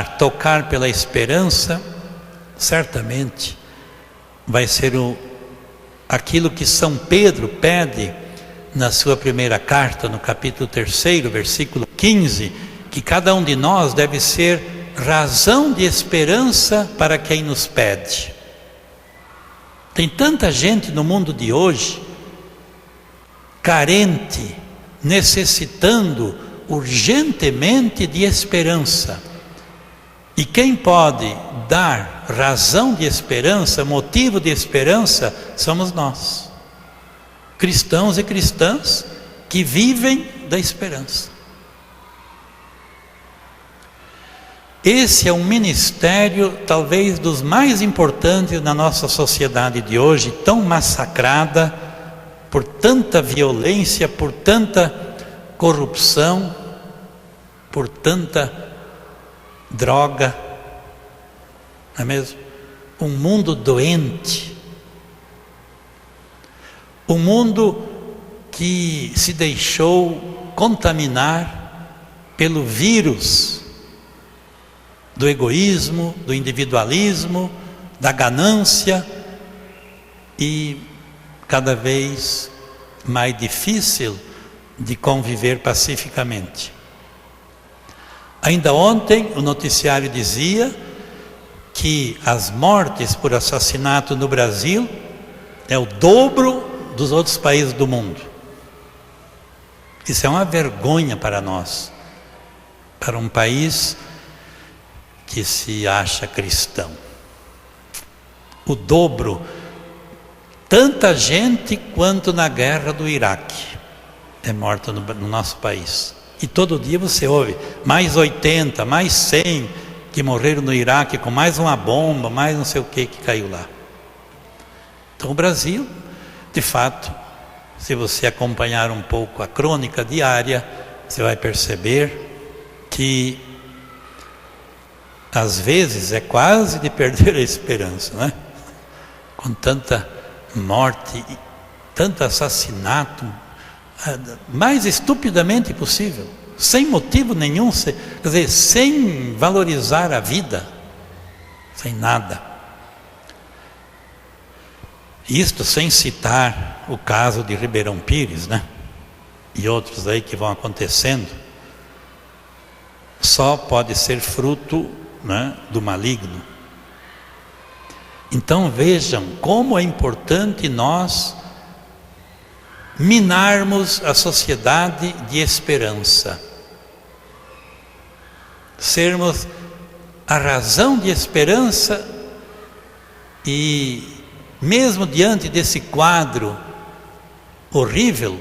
tocar pela esperança, certamente vai ser aquilo que São Pedro pede na sua primeira carta, no capítulo 3, versículo 15, que cada um de nós deve ser razão de esperança para quem nos pede. Tem tanta gente no mundo de hoje carente, necessitando urgentemente de esperança. E quem pode dar razão de esperança, motivo de esperança, somos nós, cristãos e cristãs que vivem da esperança. Esse é um ministério talvez dos mais importantes na nossa sociedade de hoje, tão massacrada por tanta violência, por tanta corrupção, por tanta droga, não é mesmo? Um mundo doente, um mundo que se deixou contaminar pelo vírus do egoísmo, do individualismo, da ganância, e cada vez mais difícil de conviver pacificamente. Ainda ontem o noticiário dizia que as mortes por assassinato no Brasil é o dobro dos outros países do mundo. Isso é uma vergonha para nós, para um país que se acha cristão. O dobro, tanta gente quanto na guerra do Iraque é morta no nosso país. E todo dia você ouve mais 80, mais 100 que morreram no Iraque com mais uma bomba, mais não sei o que caiu lá. Então o Brasil, de fato, se você acompanhar um pouco a crônica diária, você vai perceber que às vezes é quase de perder a esperança, né? Com tanta morte, tanto assassinato, mais estupidamente possível, sem motivo nenhum, quer dizer, sem valorizar a vida, sem nada. Isto sem citar o caso de Ribeirão Pires, né? E outros aí que vão acontecendo, só pode ser fruto, né, do maligno. Então vejam como é importante nós minarmos a sociedade de esperança, sermos a razão de esperança, e mesmo diante desse quadro horrível,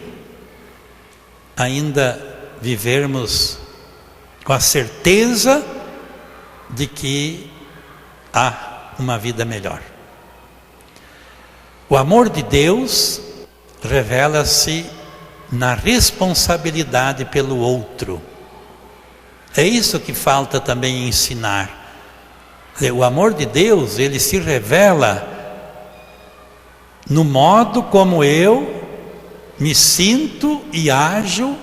ainda vivermos com a certeza de que há uma vida melhor. O amor de Deus revela-se na responsabilidade pelo outro. É isso que falta também ensinar. O amor de Deus, ele se revela no modo como eu me sinto e ajo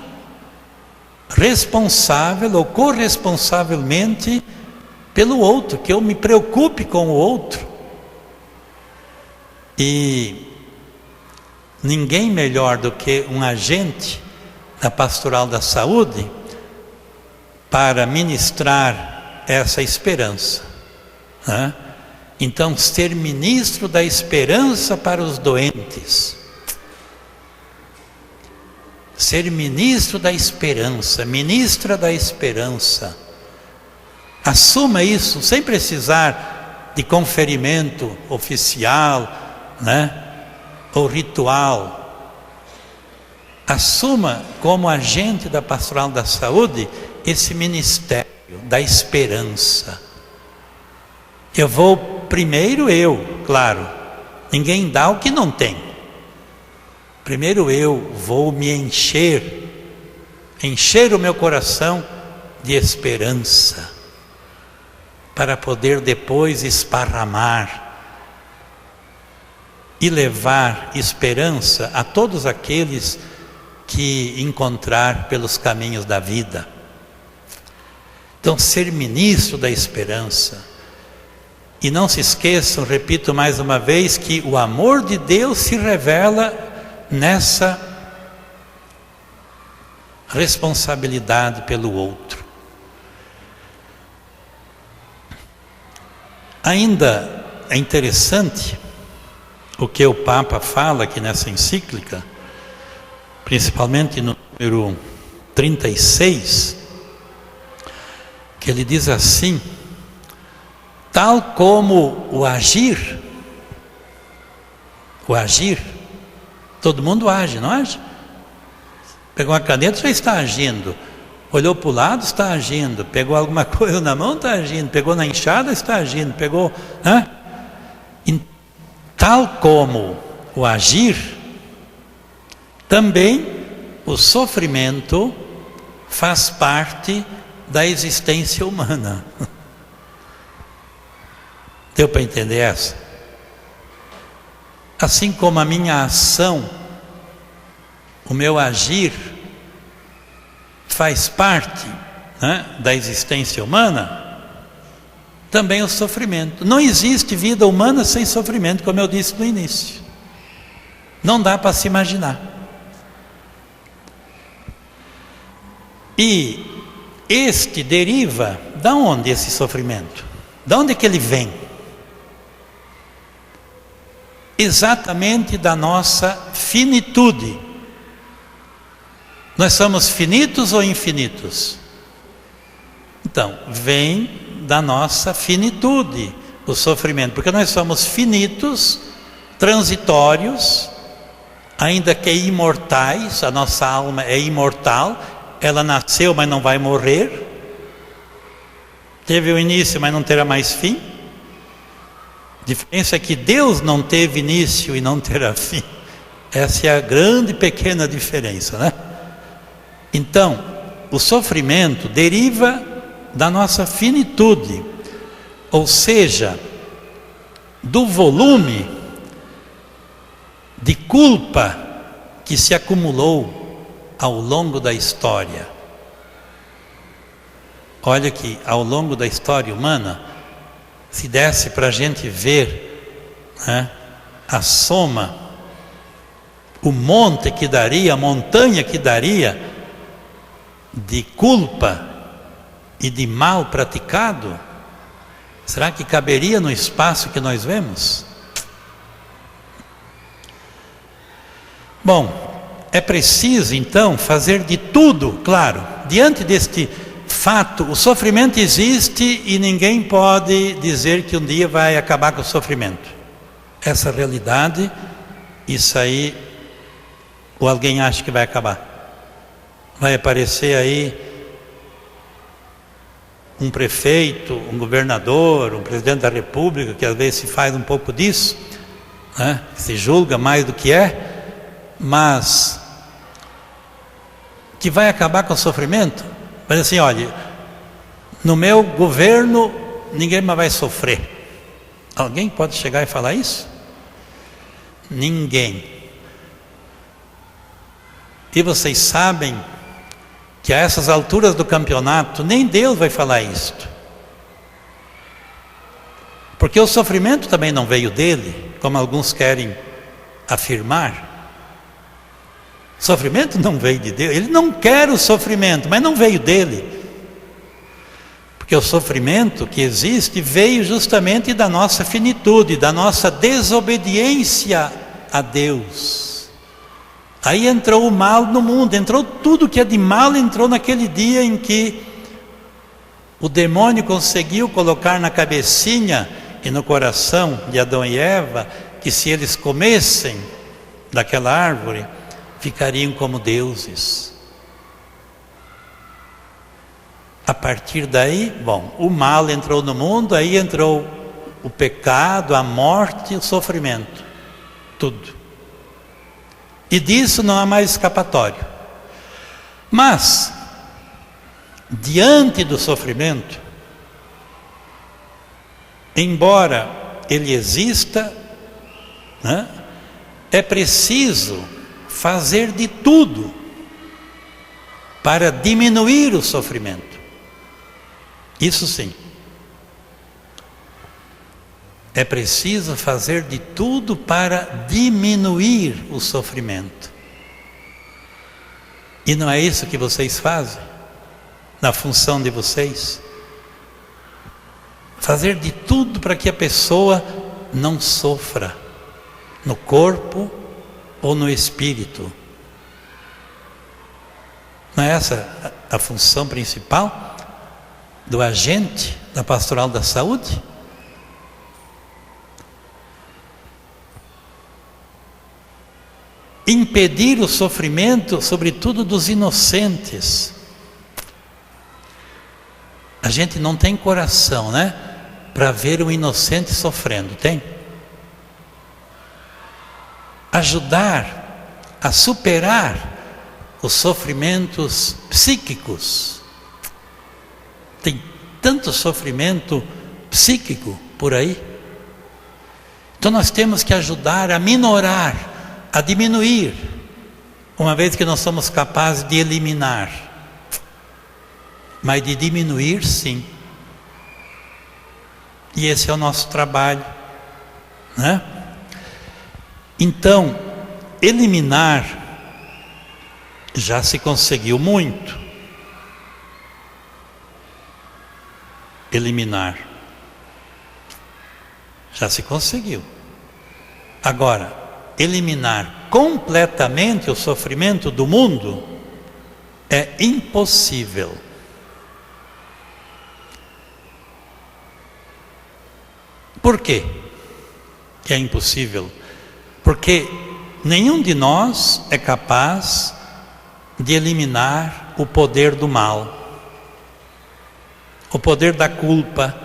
responsável ou corresponsavelmente pelo outro, que eu me preocupe com o outro. E ninguém melhor do que um agente da pastoral da saúde para ministrar essa esperança, né? Então, ser ministro da esperança para os doentes, ser ministro da esperança, ministra da esperança. Assuma isso sem precisar de conferimento oficial, né? Ou ritual. Assuma como agente da pastoral da saúde esse ministério da esperança. Eu vou primeiro, claro, ninguém dá o que não tem. Primeiro eu vou me encher o meu coração de esperança, para poder depois esparramar e levar esperança a todos aqueles que encontrar pelos caminhos da vida. Então, ser ministro da esperança. E não se esqueçam, repito mais uma vez, que o amor de Deus se revela nessa responsabilidade pelo outro. Ainda é interessante o que o Papa fala aqui nessa encíclica, principalmente no número 36, que ele diz assim: tal como o agir, todo mundo age, não age? Pegou uma caneta, já está agindo. Olhou para o lado, está agindo. Pegou alguma coisa na mão, está agindo. Pegou na enxada, está agindo. Pegou, né? E, tal como o agir, também o sofrimento faz parte da existência humana. Deu para entender essa? Assim como a minha ação, o meu agir, faz parte, né, da existência humana, também o sofrimento. Não existe vida humana sem sofrimento, como eu disse no início. Não dá para se imaginar. E este deriva, da onde esse sofrimento? Da onde que ele vem? Exatamente da nossa finitude. Nós somos finitos ou infinitos? Então, vem da nossa finitude o sofrimento, porque nós somos finitos, transitórios, ainda que imortais. A nossa alma é imortal, ela nasceu, mas não vai morrer, teve o início, mas não terá mais fim. A diferença é que Deus não teve início e não terá fim. Essa é a grande pequena diferença, né? Então, o sofrimento deriva da nossa finitude, ou seja, do volume de culpa que se acumulou ao longo da história. Olha que ao longo da história humana, se desse para a gente ver, né, a soma, o monte que daria, a montanha que daria de culpa e de mal praticado, será que caberia no espaço que nós vemos? Bom, é preciso então fazer de tudo, claro, diante deste fato. O sofrimento existe e ninguém pode dizer que um dia vai acabar com o sofrimento. Essa realidade, isso aí, ou alguém acha que vai acabar? Vai aparecer aí um prefeito, um governador, um presidente da república, que às vezes se faz um pouco disso, né? Se julga mais do que é, mas que vai acabar com o sofrimento. Mas assim, olha, no meu governo ninguém mais vai sofrer. Alguém pode chegar e falar isso? Ninguém. E vocês sabem que a essas alturas do campeonato nem Deus vai falar isto, porque o sofrimento também não veio dele, como alguns querem afirmar. O sofrimento não veio de Deus. Ele não quer o sofrimento, mas não veio dele, porque o sofrimento que existe veio justamente da nossa finitude, da nossa desobediência a Deus. Aí entrou o mal no mundo, entrou tudo que é de mal, entrou naquele dia em que o demônio conseguiu colocar na cabecinha e no coração de Adão e Eva que se eles comessem daquela árvore, ficariam como deuses. A partir daí, bom, o mal entrou no mundo, aí entrou o pecado, a morte, o sofrimento, tudo. E disso não há mais escapatório. Mas, diante do sofrimento, embora ele exista, né, é preciso fazer de tudo para diminuir o sofrimento. Isso sim. É preciso fazer de tudo para diminuir o sofrimento. E não é isso que vocês fazem, na função de vocês? Fazer de tudo para que a pessoa não sofra, no corpo ou no espírito. Não é essa a função principal do agente da pastoral da saúde? Impedir o sofrimento, sobretudo dos inocentes. A gente não tem coração, né? Para ver o inocente sofrendo, tem? Ajudar a superar os sofrimentos psíquicos. Tem tanto sofrimento psíquico por aí. Então nós temos que ajudar a minorar, a diminuir, uma vez que nós somos capazes de eliminar. Mas de diminuir, sim. E esse é o nosso trabalho, né? Então, eliminar já se conseguiu muito. Eliminar já se conseguiu. Agora, eliminar completamente o sofrimento do mundo é impossível. Por quê que é impossível? Porque nenhum de nós é capaz de eliminar o poder do mal, o poder da culpa,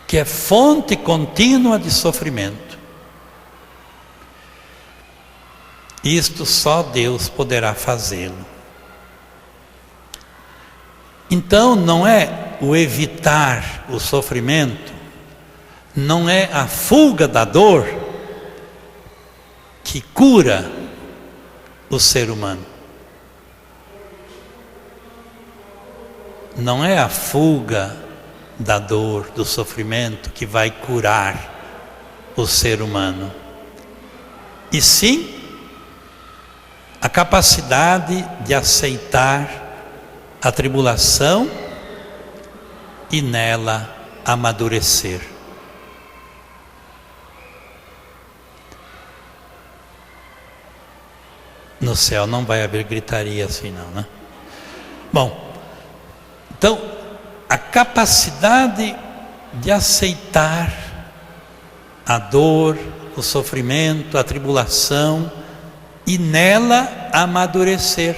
que é fonte contínua de sofrimento. Isto só Deus poderá fazê-lo. Então não é o evitar o sofrimento, não é a fuga da dor que cura o ser humano. Não é a fuga da dor, do sofrimento que vai curar o ser humano. E sim, a capacidade de aceitar a tribulação e nela amadurecer. No céu não vai haver gritaria assim não, né? Bom, então a capacidade de aceitar a dor, o sofrimento, a tribulação e nela amadurecer.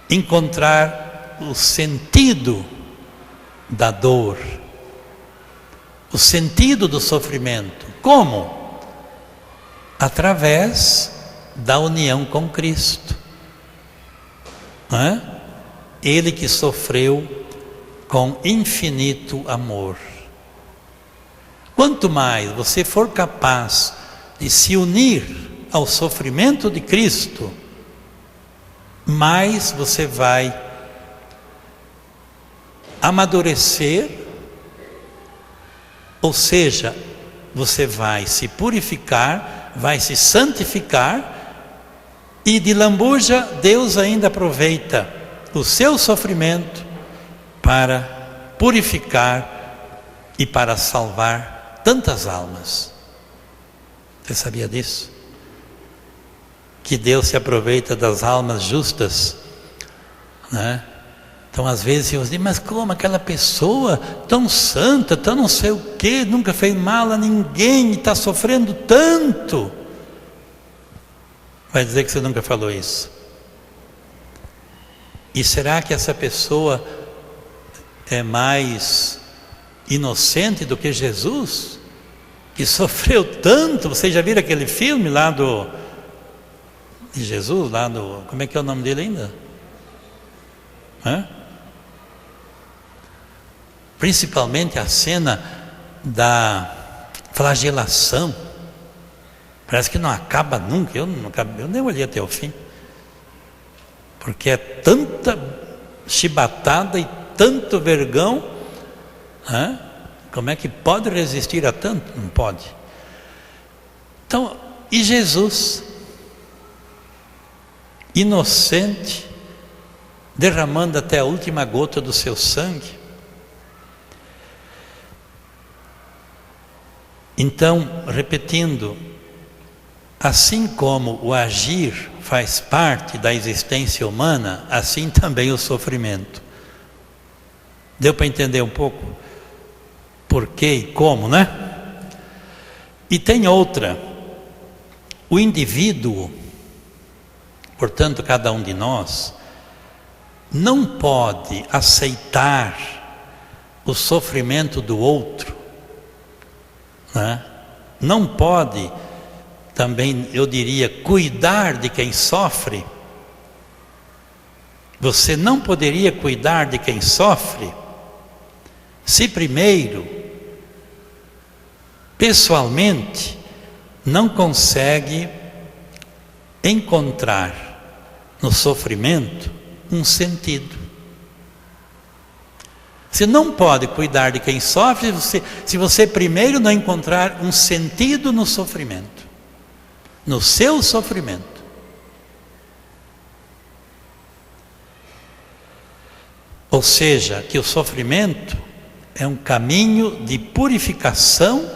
Encontrar o sentido da dor, o sentido do sofrimento. Como? Através da união com Cristo. Não é? Ele que sofreu com infinito amor. Quanto mais você for capaz de se unir ao sofrimento de Cristo, mais você vai amadurecer, ou seja, você vai se purificar, vai se santificar, e de lambuja Deus ainda aproveita o seu sofrimento para purificar e para salvar tantas almas. Você sabia disso? Que Deus se aproveita das almas justas, né? Então às vezes eu digo, mas como aquela pessoa tão santa, tão não sei o que, nunca fez mal a ninguém e está sofrendo tanto? Vai dizer que você nunca falou isso. E será que essa pessoa é mais inocente do que Jesus, que sofreu tanto? Vocês já viram aquele filme lá de Jesus, lá do, como é que é o nome dele ainda? Principalmente a cena da flagelação. Parece que não acaba nunca. Eu nem olhei até o fim. porque é tanta chibatada e tanto vergão, né? Como é que pode resistir a tanto? Não pode. Então, e Jesus, inocente, derramando até a última gota do seu sangue. Então, repetindo, assim como o agir faz parte da existência humana, assim também o sofrimento. Deu para entender um pouco por quê e como, né? E tem outra. O indivíduo, portanto, cada um de nós, não pode aceitar o sofrimento do outro, né? Não pode, também eu diria, cuidar de quem sofre. Você não poderia cuidar de quem sofre se primeiro, pessoalmente, não consegue encontrar no sofrimento um sentido. Você não pode cuidar de quem sofre se você primeiro não encontrar um sentido no sofrimento, no seu sofrimento. Ou seja, que o sofrimento é um caminho de purificação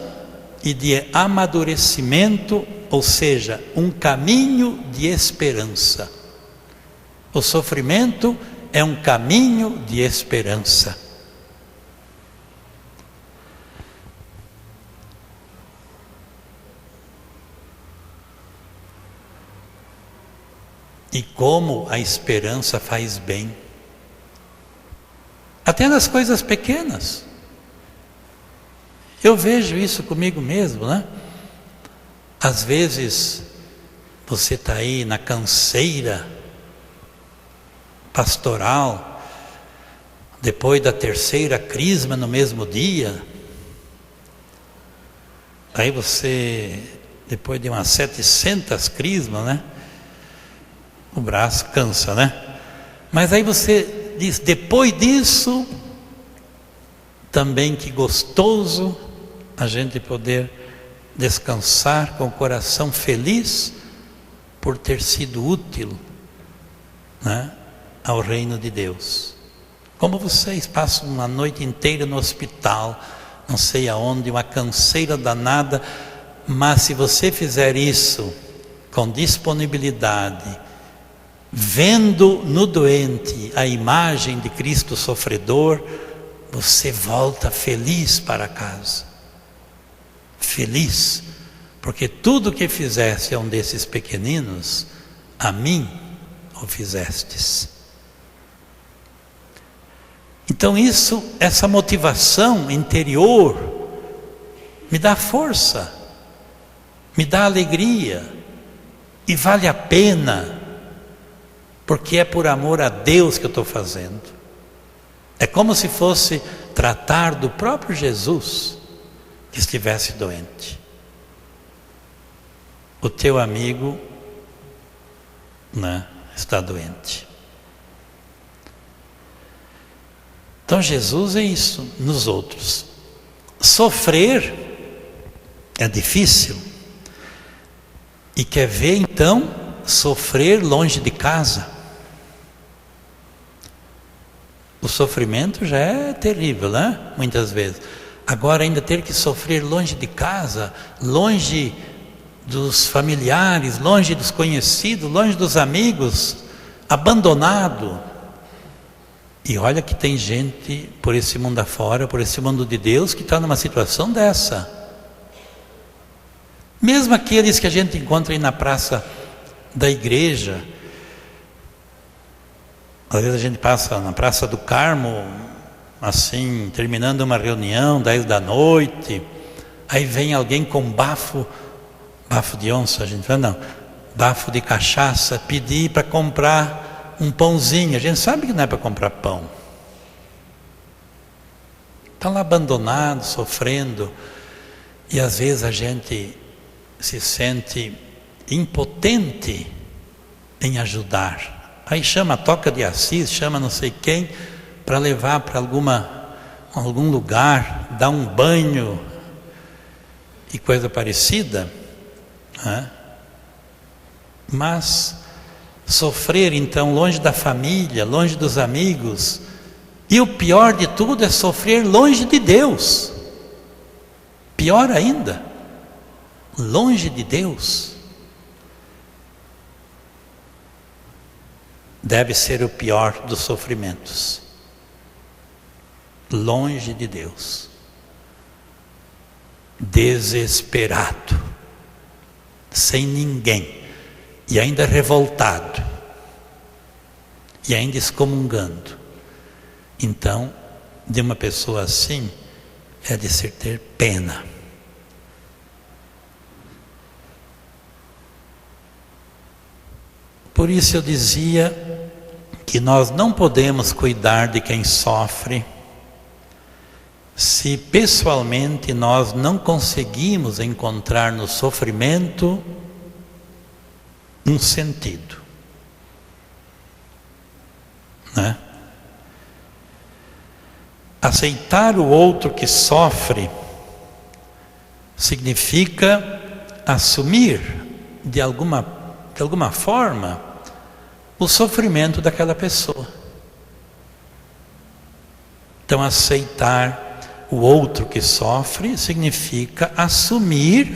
e de amadurecimento, ou seja, um caminho de esperança. O sofrimento é um caminho de esperança. E como a esperança faz bem, até nas coisas pequenas. Eu vejo isso comigo mesmo, né? Às vezes você está aí na canseira pastoral, depois da terceira crisma no mesmo dia, aí você, depois de umas 700 crismas, né? O braço cansa, né? Mas aí você diz, depois disso, também que gostoso a gente poder descansar com o coração feliz por ter sido útil, né, ao reino de Deus. Como vocês passam uma noite inteira no hospital, não sei aonde, uma canseira danada, mas se você fizer isso com disponibilidade, vendo no doente a imagem de Cristo sofredor, você volta feliz para casa. Feliz, porque tudo que fizeste a um desses pequeninos, a mim o fizestes. Então essa motivação interior me dá força, me dá alegria, e vale a pena, porque é por amor a Deus que eu estou fazendo. É como se fosse tratar do próprio Jesus que estivesse doente. O teu amigo, né, está doente. Então Jesus é isso nos outros. Sofrer é difícil. E quer ver então sofrer longe de casa? O sofrimento já é terrível, né? Muitas vezes. Agora ainda ter que sofrer longe de casa, longe dos familiares, longe dos conhecidos, longe dos amigos, abandonado. E olha que tem gente por esse mundo afora, por esse mundo de Deus, que está numa situação dessa. Mesmo aqueles que a gente encontra aí na praça da igreja, às vezes a gente passa na Praça do Carmo, assim, terminando uma reunião, 10 da noite, aí vem alguém com bafo de onça, a gente fala, não, bafo de cachaça, pedir para comprar um pãozinho. A gente sabe que não é para comprar pão. Está lá abandonado, sofrendo, e às vezes a gente se sente impotente em ajudar Aí chama a Toca de Assis, chama não sei quem, para levar para algum lugar, dar um banho e coisa parecida, né? Mas sofrer então longe da família, longe dos amigos, e o pior de tudo é sofrer longe de Deus. Pior ainda, longe de Deus. Deve ser o pior dos sofrimentos. Longe de Deus. Desesperado. Sem ninguém. E ainda revoltado. E ainda excomungando. Então, de uma pessoa assim, é de se ter pena. Por isso eu dizia que nós não podemos cuidar de quem sofre se pessoalmente nós não conseguimos encontrar no sofrimento um sentido, né? Aceitar o outro que sofre significa assumir de alguma forma o sofrimento daquela pessoa. Então, aceitar o outro que sofre significa assumir,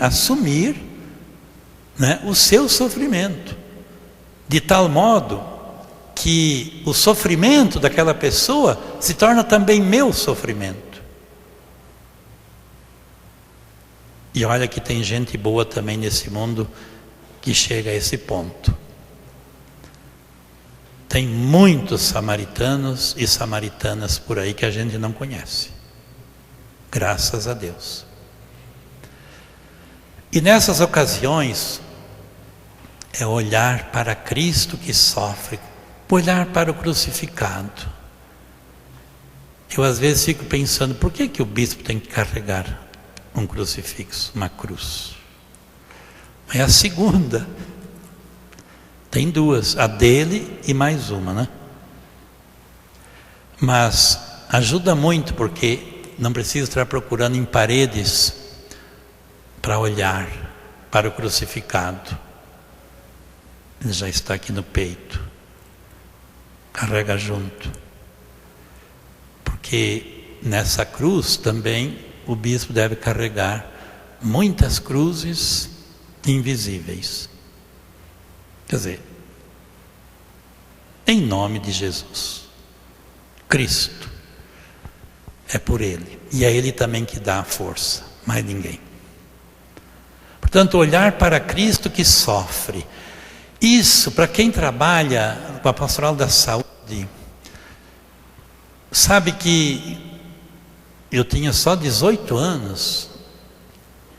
né, o seu sofrimento, de tal modo que o sofrimento daquela pessoa se torna também meu sofrimento. E olha que tem gente boa também nesse mundo que chega a esse ponto. Tem muitos samaritanos e samaritanas por aí que a gente não conhece. Graças a Deus. E nessas ocasiões, é olhar para Cristo que sofre, olhar para o crucificado. Eu às vezes fico pensando, por que o bispo tem que carregar um crucifixo, uma cruz? É a segunda. Tem duas, a dele e mais uma, né? Mas ajuda muito, porque não precisa estar procurando em paredes para olhar para o crucificado. Ele já está aqui no peito. Carrega junto. Porque nessa cruz também o bispo deve carregar muitas cruzes invisíveis. Quer dizer, em nome de Jesus, Cristo, é por Ele, e é Ele também que dá a força, mais ninguém. Portanto, olhar para Cristo que sofre, isso para quem trabalha com a pastoral da saúde, sabe que eu tinha só 18 anos,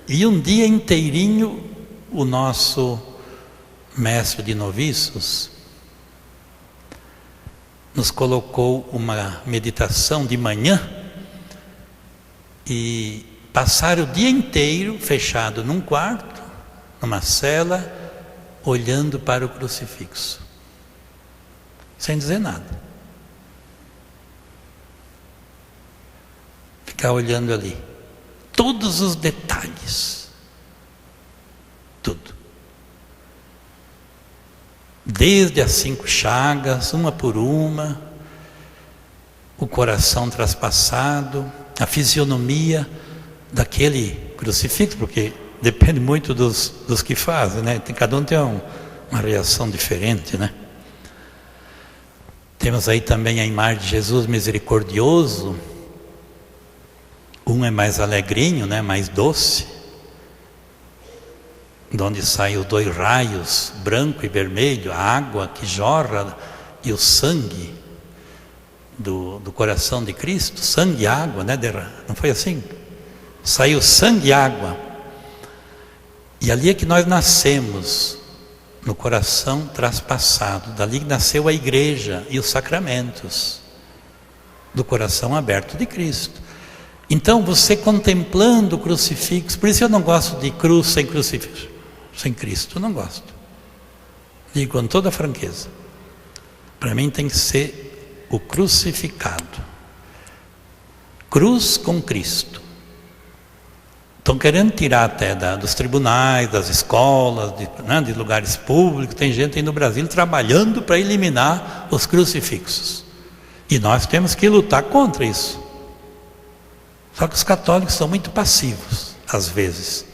e um dia inteirinho o nosso mestre de noviços nos colocou uma meditação de manhã e passar o dia inteiro fechado num quarto, numa cela, olhando para o crucifixo, sem dizer nada. Ficar olhando ali, todos os detalhes, tudo. Desde as 5 chagas, uma por uma, o coração traspassado, a fisionomia daquele crucifixo, porque depende muito dos que fazem, né? Cada um tem uma reação diferente, né? Temos aí também a imagem de Jesus misericordioso. Um é mais alegrinho, né? Mais doce, de onde saem os 2 raios, branco e vermelho, a água que jorra e o sangue do coração de Cristo, sangue e água, né? Não foi assim? Saiu sangue e água. E ali é que nós nascemos, no coração traspassado. Dali nasceu a igreja e os sacramentos, do coração aberto de Cristo. Então você contemplando o crucifixo, por isso eu não gosto de cruz sem crucifixo, sem Cristo, eu não gosto. Digo com toda franqueza. Para mim tem que ser o crucificado. Cruz com Cristo. Estão querendo tirar até dos tribunais, das escolas, de lugares públicos. Tem gente aí no Brasil trabalhando para eliminar os crucifixos. E nós temos que lutar contra isso. Só que os católicos são muito passivos, às vezes.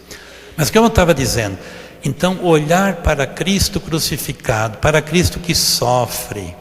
Mas como eu estava dizendo, então olhar para Cristo crucificado, para Cristo que sofre,